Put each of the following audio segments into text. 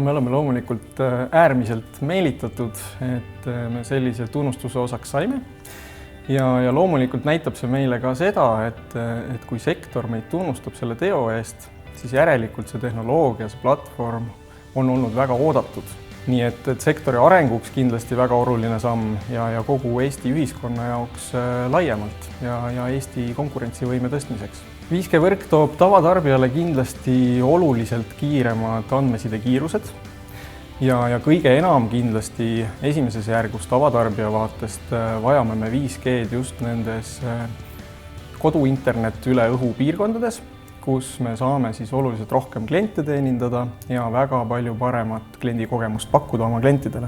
me oleme loomulikult äärmiselt meelitatud, et me sellise tunnustuse osaks saime. Ja loomulikult näitab see meile ka seda, et kui sektor meid tunnustab selle teo eest, siis järelikult see tehnoloogia, see platvorm on olnud väga oodatud. Nii et sektori arenguks kindlasti väga oluline samm ja kogu Eesti ühiskonna jaoks laiemalt ja Eesti konkurentsivõime tõstmiseks. 5G võrk toob tavatarbijale kindlasti oluliselt kiiremad andmeside kiirused ja kõige enam kindlasti esimeses järgus tavatarbija vaatest vajame me 5G-d just nendes koduinternet üle õhu piirkondades, kus me saame siis oluliselt rohkem kliente teenindada ja väga palju paremat kliendikogemust pakkuda oma klientidele.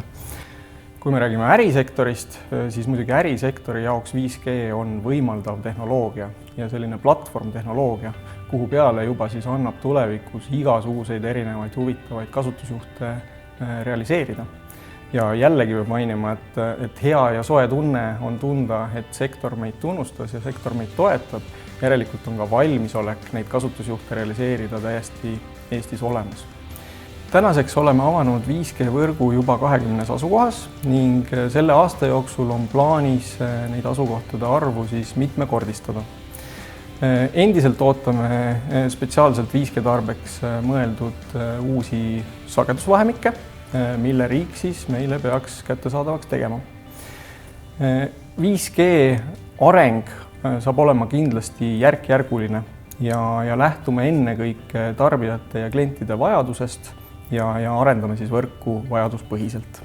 Kui me räägime ärisektorist, siis muidugi ärisektori jaoks 5G on võimaldav tehnoloogia ja selline platvormtehnoloogia, kuhu peale juba siis annab tulevikus igasuguseid erinevaid huvitavaid kasutusjuhte realiseerida. Ja jällegi peab mainima, et hea ja soe tunne on tunda, et sektor meid tunnustas ja sektor meid toetab. Järelikult on ka valmisolek neid kasutusjuhte realiseerida täiesti Eestis olemas. Tänaseks oleme avanud 5G võrgu juba 20 asukohas ning selle aasta jooksul on plaanis neid asukohtade arvu siis mitmekordistada. Endiselt ootame spetsiaalselt 5G tarbeks mõeldud uusi sagedusvahemikke, mille riik siis meile peaks kättesaadavaks tegema. 5G areng saab olema kindlasti järk-järguline ja lähtume ennekõike tarbijate ja klientide vajadusest ja arendame siis võrku vajaduspõhiselt.